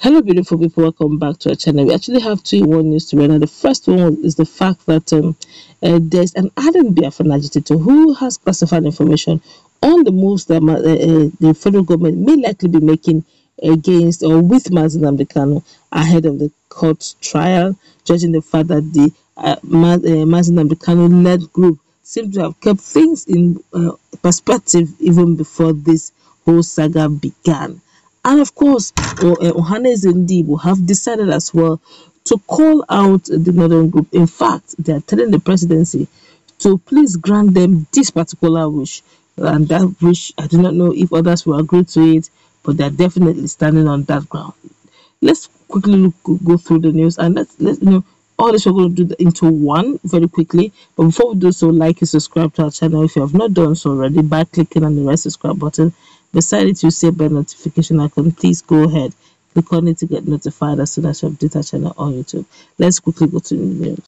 Hello, beautiful people. Welcome back to our channel. We actually have two in one news to right now. The first one is the fact that there's an ardent Biafran agitator who has classified information on the moves that the federal government may likely be making against or with Mazen Kanu ahead of the court trial, judging the fact that the Mazen Kanu led group seem to have kept things in perspective even before this whole saga began. And of course, Ohanes and Ndibo have decided as well to call out the Northern Group. In fact, they are telling the presidency to please grant them this particular wish. And that wish, I do not know if others will agree to it, but they're definitely standing on that ground. Let's quickly go through the news and let's all this we're going to do into one very quickly. But before we do so, like and subscribe to our channel if you have not done so already by clicking on the red subscribe button. Beside it, you see bell notification icon. Please go ahead, click on it to get notified as soon as you update our channel on YouTube. Let's quickly go to the news.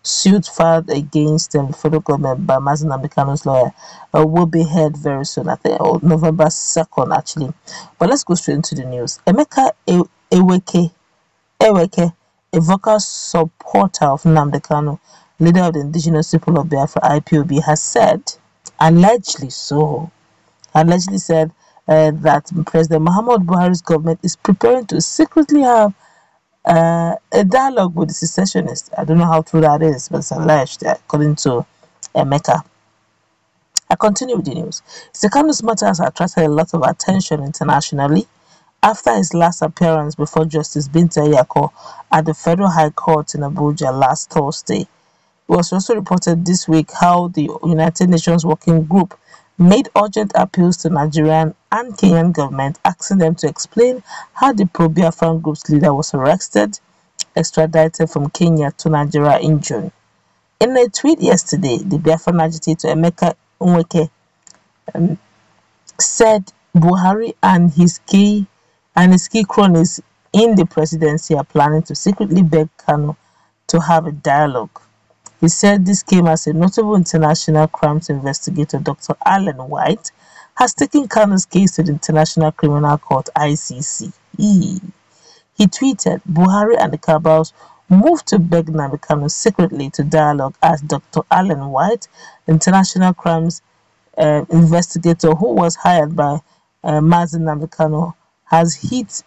Suit filed against the federal government by Mazen Kanu's lawyer will be heard very soon. I think November 2nd, actually. But let's go straight into the news. Emeka Eweke, a vocal supporter of Nnamdi Kanu, leader of the indigenous people of Biafra IPOB, has said, allegedly said that President Muhammadu Buhari's government is preparing to secretly have a dialogue with the secessionists. I don't know how true that is, but it's alleged, according to Emeka. I continue with the news. Sekanu's matter has attracted a lot of attention internationally after his last appearance before Justice Binta Nyako at the Federal High Court in Abuja last Thursday. It was also reported this week how the United Nations Working Group made urgent appeals to Nigerian and Kenyan government, asking them to explain how the pro-Biafran group's leader was arrested, extradited from Kenya to Nigeria in June. In a tweet yesterday, the Biafran agitator Emeka Eweke said Buhari and his key cronies in the presidency are planning to secretly beg Kanu to have a dialogue. He said this came as a notable international crimes investigator, Dr. Alan White, has taken Kanu's case to the International Criminal Court, ICC. He tweeted, Buhari and the cabals moved to beg Nnamdi Kanu secretly to dialogue as Dr. Alan White, international crimes investigator who was hired by Mazen Nnamdi Kanu, has hit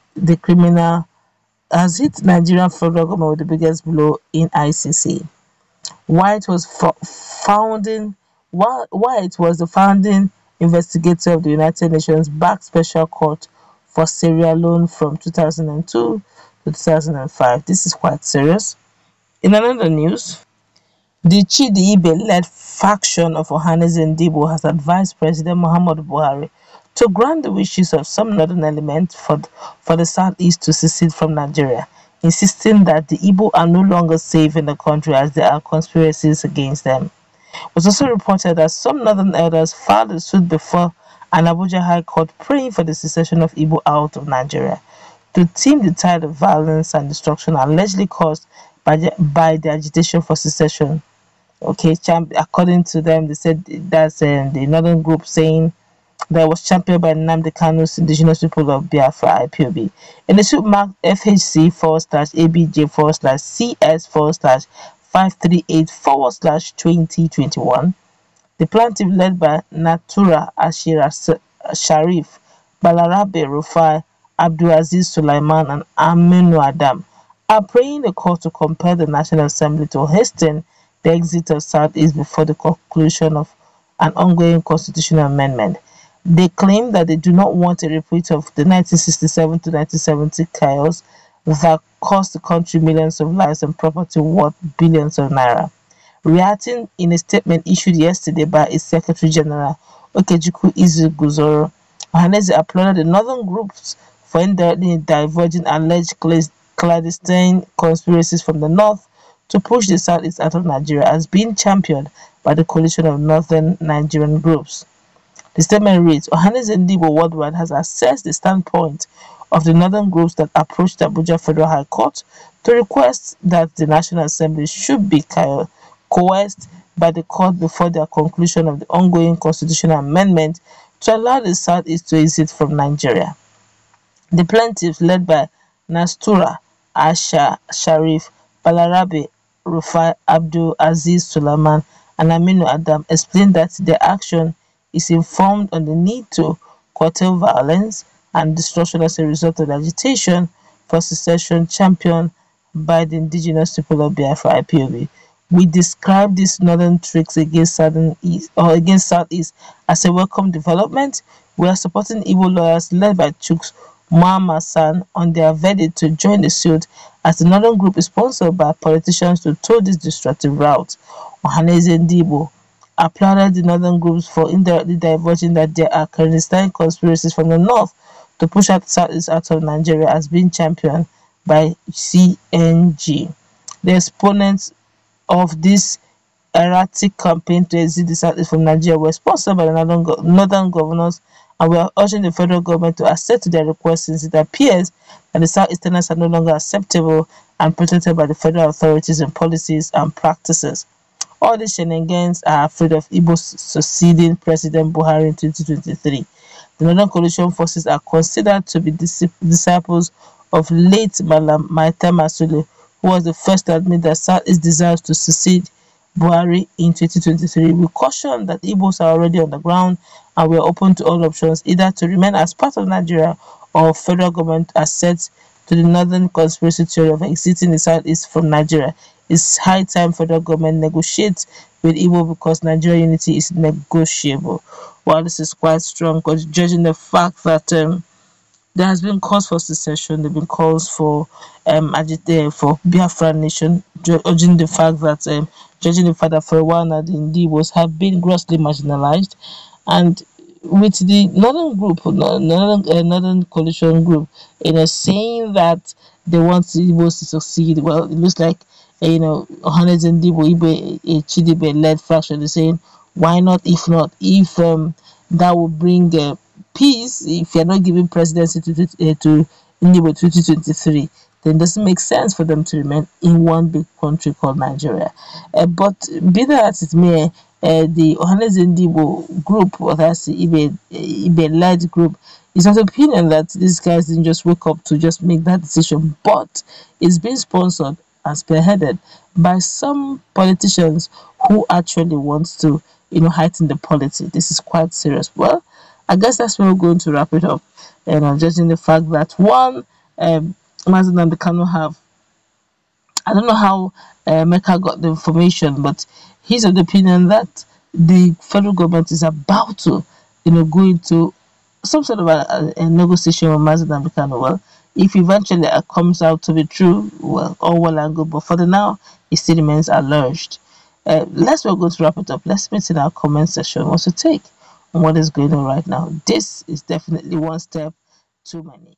Nigerian federal government with the biggest blow in ICC. White was the founding investigator of the United Nations backed Special Court for Sierra Leone from 2002 to 2005. This is quite serious. In another news, the Chidi Ibe-led faction of Ohanaeze Ndigbo has advised President Muhammadu Buhari to grant the wishes of some northern elements for the southeast to secede from Nigeria, insisting that the Igbo are no longer safe in the country as there are conspiracies against them. It was also reported that some northern elders filed a suit before an Abuja High Court praying for the secession of Igbo out of Nigeria to tame the tide of violence and destruction allegedly caused by the agitation for secession. Okay, according to them, they said that's the northern group saying that was championed by Nnamdi Kanu's indigenous people of Biafra IPOB. In the suit marked FHC/ABJ/CS/538/2021, the plaintiff led by Natura Ashira Sharif, Balarabe Rufai, Abdulaziz Sulaiman and Aminu Adam are praying the court to compel the National Assembly to hasten the exit of Southeast before the conclusion of an ongoing constitutional amendment. They claim that they do not want a repeat of the 1967 to 1970 chaos that cost the country millions of lives and property worth billions of naira. Reacting in a statement issued yesterday by its Secretary General, Okechukwu Izu-Guzoro, Ohanaeze applauded the northern groups for indirectly diverging alleged clandestine conspiracies from the north to push the southeast out of Nigeria as being championed by the coalition of northern Nigerian groups. The statement reads, Ohanaeze Ndigbo Worldwide has assessed the standpoint of the northern groups that approached the Abuja Federal High Court to request that the National Assembly should be coerced by the court before the conclusion of the ongoing constitutional amendment to allow the Southeast to exit from Nigeria. The plaintiffs, led by Nastura, Asha Sharif, Balarabe, Rufai Abdul Aziz Sulaiman, and Aminu Adam explained that their action is informed on the need to curtail violence and destruction as a result of the agitation for secession championed by the indigenous people of Biafra IPOB. We describe these northern tricks against southern east or against southeast as a welcome development. We are supporting Igbo lawyers led by Chuks Muhammad San on their verdict to join the suit as the northern group is sponsored by politicians to tow this destructive route. Ohaneze Ndibo applauded the northern groups for indirectly divulging that there are clandestine conspiracies from the north to push out southeast out of Nigeria as being championed by CNG. The exponents of this erratic campaign to exit the southeast from Nigeria were sponsored by the northern governors, and we are urging the federal government to accede to their request since it appears that the southeasterners are no longer acceptable and protected by the federal authorities in policies and practices. All these shenanigans are afraid of Igbo succeeding President Buhari in 2023. The Northern Coalition forces are considered to be disciples of late Malam Maita Masule, who was the first to admit that Southeast desires to succeed Buhari in 2023. We caution that Igbos are already on the ground and we are open to all options, either to remain as part of Nigeria or federal government access to the northern conspiracy theory of exiting the southeast from Nigeria. It's high time federal government negotiates with Igbo because Nigeria unity is negotiable. While this is quite strong, because judging the fact that there has been calls for secession, there have been calls for for Biafra nation, judging the fact that for a while now the Indigbos have been grossly marginalized, and with the northern group, northern coalition group, saying that they want the Igbos to succeed. Well, it looks like Ohanes and Ibe, a Chidibe led faction is saying, why not? If not, if that will bring peace, if you're not giving presidency to Igbo 2023, then it doesn't make sense for them to remain in one big country called Nigeria. But be that as it may, the Ohanes Ndibo group, or that's the Ibe-led group, is of the opinion that these guys didn't just wake up to just make that decision, but it's being sponsored and spearheaded by some politicians who actually want to, heighten the polity. This is quite serious. Well, I guess that's where we're going to wrap it up. And I'm judging the fact that one, Mazen and the Kano have, I don't know how Mecca got the information, but he's of the opinion that the federal government is about to, go into some sort of a negotiation with Mazen and the Kano. Well, if eventually it comes out to be true, well, all well and good. But for the now, it still remains alleged. Let's we're going to wrap it up. Let's meet in our comment section. What's your take on what is going on right now? This is definitely one step too many.